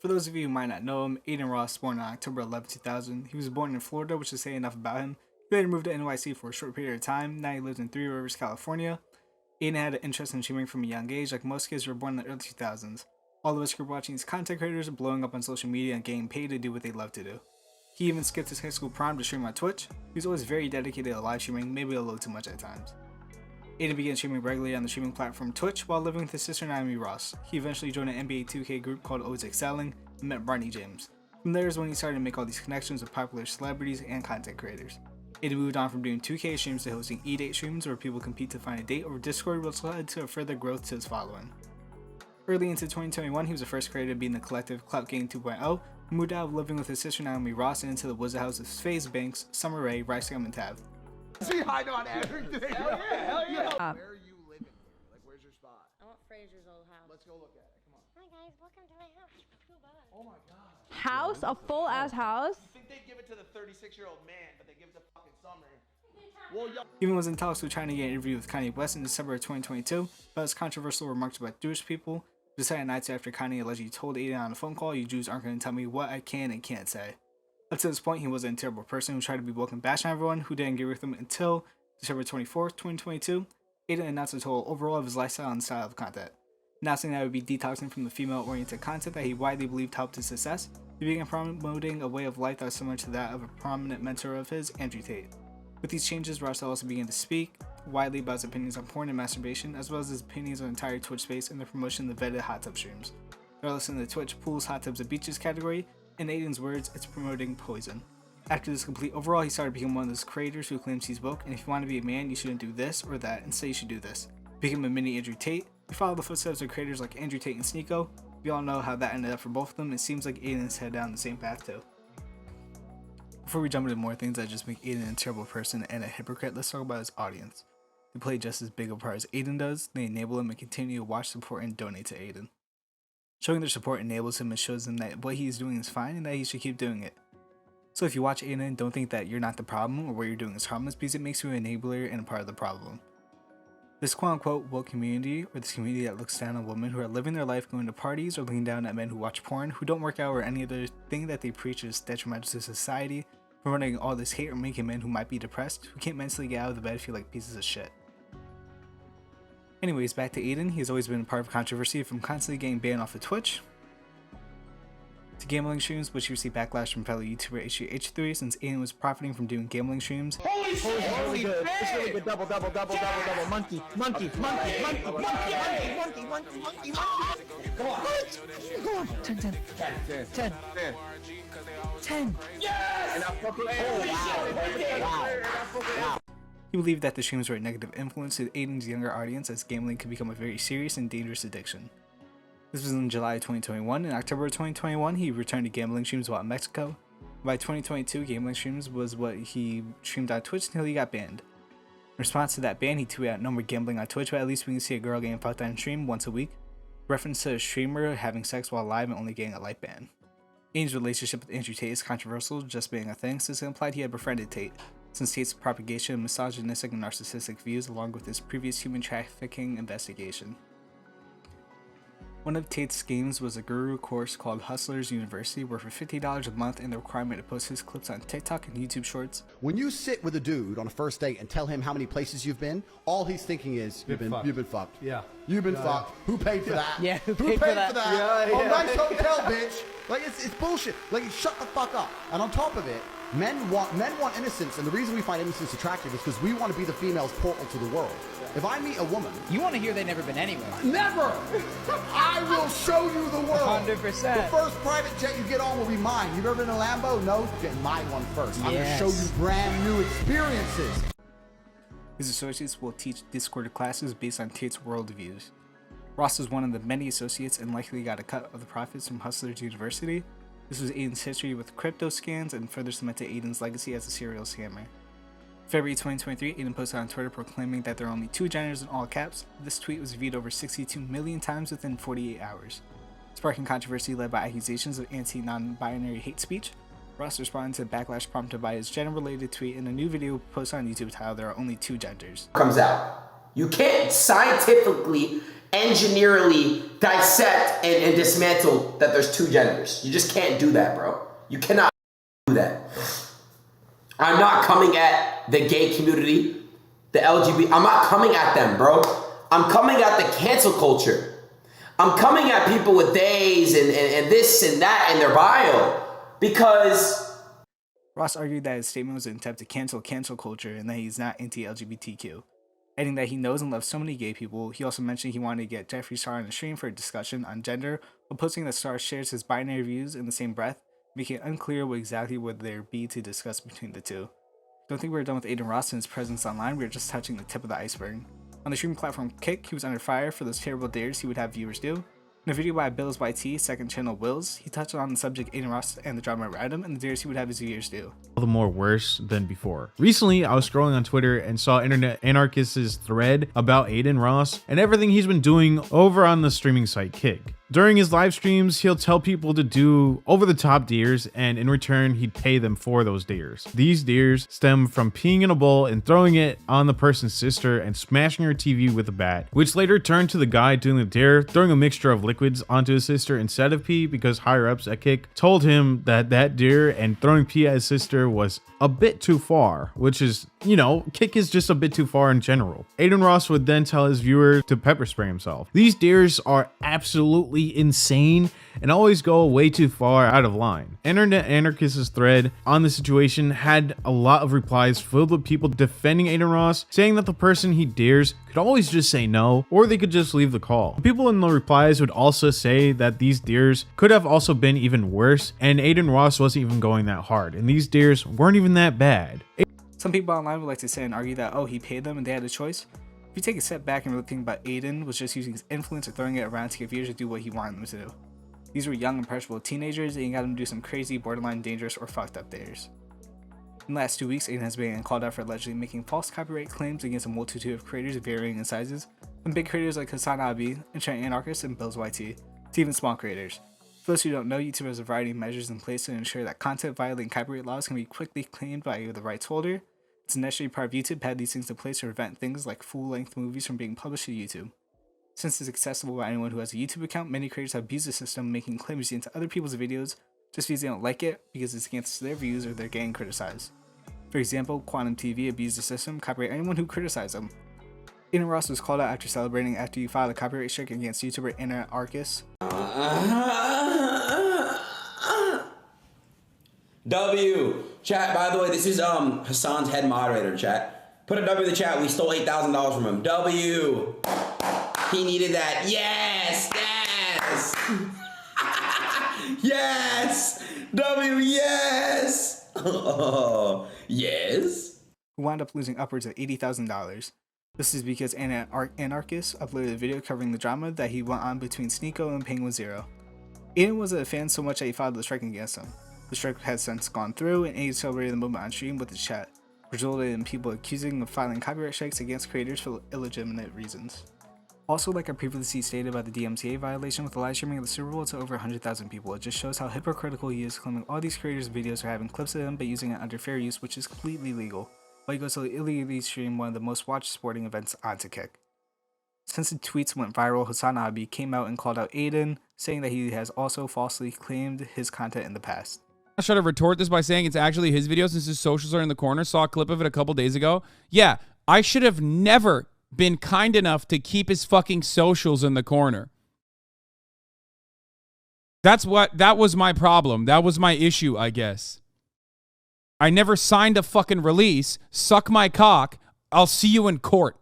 For those of you who might not know him, Adin Ross was born on October 11, 2000. He was born in Florida, which is saying enough about him. He later moved to NYC for a short period of time. Now he lives in Three Rivers, California. Adin had an interest in streaming from a young age, like most kids who were born in the early 2000s. All of us grew up watching these content creators blowing up on social media and getting paid to do what they love to do. He even skipped his high school prom to stream on Twitch. He was always very dedicated to live streaming, maybe a little too much at times. Adin began streaming regularly on the streaming platform Twitch while living with his sister Adin Ross. He eventually joined an NBA 2K group called Always Excelling and met Barney James. From there is when he started to make all these connections with popular celebrities and content creators. Adin moved on from doing 2K streams to hosting E-Date streams where people compete to find a date over Discord, which led to a further growth to his following. Early into 2021, he was the first creator to be in the collective Clout Gang 2.0, who moved out of living with his sister Adin Ross and into the Wizard House of FaZe, Banks, Summer Rae, Ricegum, and Tav. See, I know everything. Hell yeah. Where are you living here? Like, where's your spot? I want Fraser's old house. Let's go look at it. Come on. Hi guys, welcome to my house. Cool bud. Oh my god. House? A full ass house? You think they give it to the 36-year-old man, but they give it to fucking Summer. Well, yo. Even was in talks with trying to get an interview with Kanye West in December of 2022, but his controversial remarks about Jewish people decided not to after Kanye allegedly told Adin on a phone call, "You Jews aren't going to tell me what I can and can't say." Up to this point, he wasn't a terrible person who tried to be woke and bash on everyone who didn't agree with him until December 24th, 2022, Adin announced a total overhaul of his lifestyle and style of content. Announcing that it would be detoxing from the female-oriented content that he widely believed helped his success, he began promoting a way of life that was similar to that of a prominent mentor of his, Andrew Tate. With these changes, Ross also began to speak widely about his opinions on porn and masturbation, as well as his opinions on the entire Twitch space and the promotion of the vetted hot tub streams. They're listed in the Twitch pools, hot tubs, and beaches category. In Adin's words, it's promoting poison. After this complete overhaul, he started becoming one of those creators who claims he's woke, and if you want to be a man, you shouldn't do this or that, instead you should do this. Become a mini Andrew Tate. We follow the footsteps of creators like Andrew Tate and Sneeko. We all know how that ended up for both of them. It seems like Adin's head down the same path too. Before we jump into more things that just make Adin a terrible person and a hypocrite, let's talk about his audience. They play just as big a part as Adin does. They enable him and continue to watch, support, and donate to Adin. Showing their support enables him and shows them that what he is doing is fine and that he should keep doing it. So if you watch Adin, don't think that you're not the problem or what you're doing is harmless, because it makes you an enabler and a part of the problem. This quote-unquote woke community, or this community that looks down on women who are living their life going to parties or looking down at men who watch porn, who don't work out, or any other thing that they preach is detrimental to society, promoting all this hate or making men who might be depressed, who can't mentally get out of the bed, feel like pieces of shit. Anyways, back to Adin. He's always been a part of controversy, from constantly getting banned off of Twitch to gambling streams, which he received backlash from fellow YouTuber HGH3 since Adin was profiting from doing gambling streams. Holy shit! Holy good. It's really good. Double. Monkey. Monkey. Come on. 10. Yes! Wow. He believed that the streams were a negative influence to Adin's younger audience, as gambling could become a very serious and dangerous addiction. This was in July 2021. In October 2021, he returned to gambling streams while in Mexico. By 2022, gambling streams was what he streamed on Twitch until he got banned. In response to that ban, he tweeted out, "No more gambling on Twitch, but at least we can see a girl getting fucked on stream once a week." Reference to a streamer having sex while live and only getting a light ban. Adin's relationship with Andrew Tate is controversial, just being a thing, since it implied he had befriended Tate, since Tate's propagation of misogynistic and narcissistic views, along with his previous human trafficking investigation. One of Tate's schemes was a guru course called Hustlers University, where for $50 a month and the requirement to post his clips on TikTok and YouTube Shorts. When you sit with a dude on a first date and tell him how many places you've been, all he's thinking is, you've been fucked. Yeah. You've been fucked. Who paid for that? Yeah, who paid for that? Yeah. Oh, nice hotel, bitch. Like, it's bullshit. Like, shut the fuck up. And on top of it, men want innocence, and the reason we find innocence attractive is because we want to be the female's portal to the world. If I meet a woman... You want to hear they've never been anywhere. Never! I will show you the world. 100%. The first private jet you get on will be mine. You've ever been in a Lambo? No? Get my one first. I'm going to show you brand new experiences. His associates will teach Discord classes based on Tate's worldviews. Ross was one of the many associates and likely got a cut of the profits from Hustlers University. This was Adin's history with crypto scams and further cemented Adin's legacy as a serial scammer. February 2023, Adin posted on Twitter proclaiming that there are only two genders in all caps. This tweet was viewed over 62 million times within 48 hours. Sparking controversy led by accusations of anti-non-binary hate speech, Ross responded to the backlash prompted by his gender-related tweet in a new video posted on YouTube titled "There are only two genders." Comes out. You can't scientifically engineerily dissect and dismantle that there's two genders. You just can't do that, bro. You cannot do that. I'm not coming at the gay community, the LGBT. I'm not coming at them, bro. I'm coming at the cancel culture. I'm coming at people with days and this and that in their bio because... Ross argued that his statement was an attempt to cancel culture and that he's not anti-LGBTQ. Adding that he knows and loves so many gay people, he also mentioned he wanted to get Jeffree Star on the stream for a discussion on gender, while posting that Star shares his binary views in the same breath, making it unclear what exactly would there be to discuss between the two. Don't think we're done with Adin Ross and his presence online, we're just touching the tip of the iceberg. On the streaming platform Kick, he was under fire for those terrible dares he would have viewers do. In a video by Bills YT, second channel Wills, he touched on the subject Adin Ross and the drama around him and the dares he would have his viewers do. All the more worse than before. Recently, I was scrolling on Twitter and saw Internet Anarchist's thread about Adin Ross and everything he's been doing over on the streaming site Kick. During his live streams, he'll tell people to do over-the-top dares, and in return, he'd pay them for those dares. These dares stem from peeing in a bowl and throwing it on the person's sister and smashing her TV with a bat, which later turned to the guy doing the dare throwing a mixture of liquids onto his sister instead of pee because higher-ups at Kick told him that dare and throwing pee at his sister was a bit too far, which is, you know, Kick is just a bit too far in general. Adin Ross would then tell his viewer to pepper spray himself. These dares are absolutely insane and always go way too far out of line. Internet Anarchist's thread on the situation had a lot of replies filled with people defending Adin Ross, saying that the person he dares could always just say no, or they could just leave the call. People in the replies would also say that these dares could have also been even worse, and Adin Ross wasn't even going that hard, and these dares weren't even that bad. Some people online would like to say and argue that, oh, he paid them and they had a choice. If you take a step back and really think about Adin was just using his influence or throwing it around to get viewers to do what he wanted them to do. These were young, impressionable teenagers and he got them to do some crazy, borderline dangerous, or fucked up dares. In the last 2 weeks, Adin has been called out for allegedly making false copyright claims against a multitude of creators varying in sizes, from big creators like Hassan Abi, Internet Anarchist, and Bills YT, to even small creators. For those who don't know, YouTube has a variety of measures in place to ensure that content violating copyright laws can be quickly claimed by the rights holder. It's a necessary part of YouTube to have these things in place to prevent things like full-length movies from being published to YouTube. Since it's accessible by anyone who has a YouTube account, many creators have abused the system, making claims into other people's videos just because they don't like it, because it's against their views or they're getting criticized. For example, Quantum TV abused the system, copyright anyone who criticized them. Adin Ross was called out after celebrating after he filed a copyright strike against YouTuber Internet Anarchist. W. Chat, by the way, this is Hassan's head moderator, chat. Put a W in the chat. We stole $8,000 from him. W. He needed that. Yes! Yes! Yes! W, yes! Oh, yes? Who wound up losing upwards of $80,000. This is because Anarchist uploaded a video covering the drama that he went on between Sneeko and Penguin Zero. Adin was a fan so much that he filed the strike against him. The strike has since gone through, and Adin celebrated the moment on stream with his chat, which resulted in people accusing him of filing copyright strikes against creators for illegitimate reasons. Also, like I previously stated about the DMCA violation with the live streaming of the Super Bowl to over 100,000 people, it just shows how hypocritical he is, claiming all these creators' videos are having clips of them but using it under fair use, which is completely legal, while he goes to illegally stream one of the most watched sporting events onto Kick. Since the tweets went viral, Hassan Abi came out and called out Adin, saying that he has also falsely claimed his content in the past. I try to retort this by saying it's actually his video since his socials are in the corner. Saw a clip of it a couple days ago. Yeah, I should have never been kind enough to keep his fucking socials in the corner. That was my problem. That was my issue, I guess. I never signed a fucking release. Suck my cock. I'll see you in court.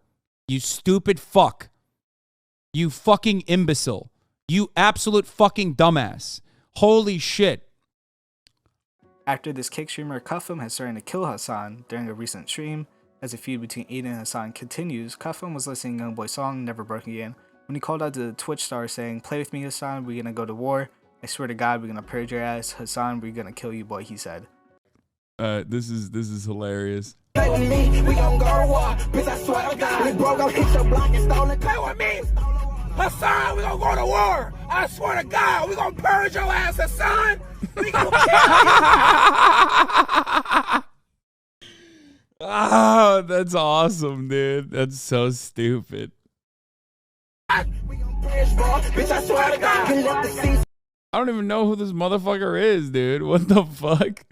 You stupid fuck. You fucking imbecile. You absolute fucking dumbass. Holy shit. After this, Kick streamer Cuffham has started to kill Hassan during a recent stream. As the feud between Adin and Hassan continues, Cuffham was listening to Youngboy's song, Never Broken Again, when he called out to the Twitch star saying, "Play with me, Hassan, we're gonna go to war. I swear to God, we're gonna purge your ass. Hassan, we're gonna kill you, boy," he said. This is hilarious. Play with me, we gon' go to war. Bitch, I swear to God, this bro gon' hit your block and stolen. Play with me, Hassan, we gon' go to war. I swear to God, we gon' purge your ass, Hassan. We gon' kill you. Oh, that's awesome, dude. That's so stupid. son. We gon' bridge, bro. Bitch, I swear to God. Can let the seas I don't even know who this motherfucker is, dude. What the fuck?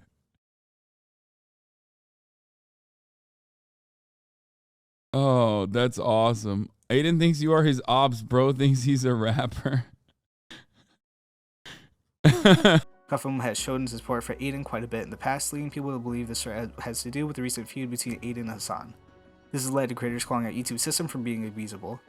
Oh, that's awesome. Aiden thinks you are his ops. Bro thinks he's a rapper. Cuffham has shown his support for Adin quite a bit in the past, leading people to believe this has to do with the recent feud between Adin and Hassan. This has led to creators calling out YouTube's system from being abusable.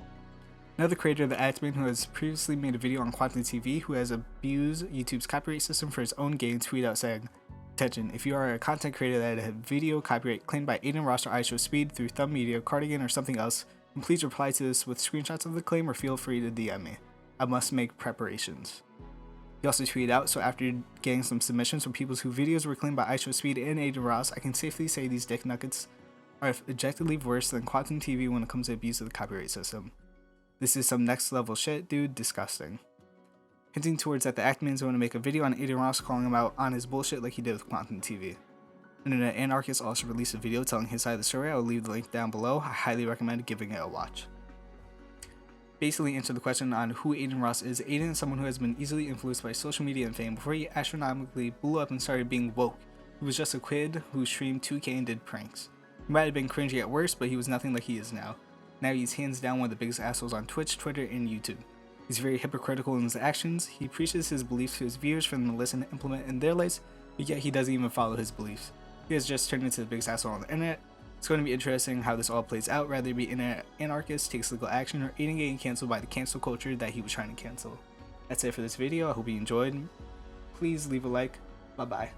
Another creator, the Admin, who has previously made a video on Quantum TV, who has abused YouTube's copyright system for his own gain, tweeted out saying, "Attention, if you are a content creator that had video copyright claimed by Adin Ross or iShowSpeed through Thumb Media, Cardigan, or something else, then please reply to this with screenshots of the claim or feel free to DM me. I must make preparations." He also tweeted out, "So after getting some submissions from people whose videos were claimed by iShowSpeed and Adin Ross, I can safely say these dick nuggets are objectively worse than Quantum TV when it comes to abuse of the copyright system. This is some next level shit, dude, disgusting." Hinting towards that the Actman's going to make a video on Adin Ross calling him out on his bullshit like he did with Quantum TV. Internet Anarchist also released a video telling his side of the story. I will leave the link down below. I highly recommend giving it a watch. Basically answer the question on who Adin Ross is. Adin is someone who has been easily influenced by social media and fame. Before he astronomically blew up and started being woke, he was just a kid who streamed 2K and did pranks. He might have been cringy at worst, but he was nothing like he is now. Now he's hands down one of the biggest assholes on Twitch, Twitter, and YouTube. He's very hypocritical in his actions. He preaches his beliefs to his viewers for them to listen and implement in their lives, but yet he doesn't even follow his beliefs. He has just turned into the biggest asshole on the internet. It's going to be interesting how this all plays out, whether it be Internet Anarchist takes legal action or Adin getting canceled by the cancel culture that he was trying to cancel. That's it for this video. I hope you enjoyed. Please leave a like. Bye bye.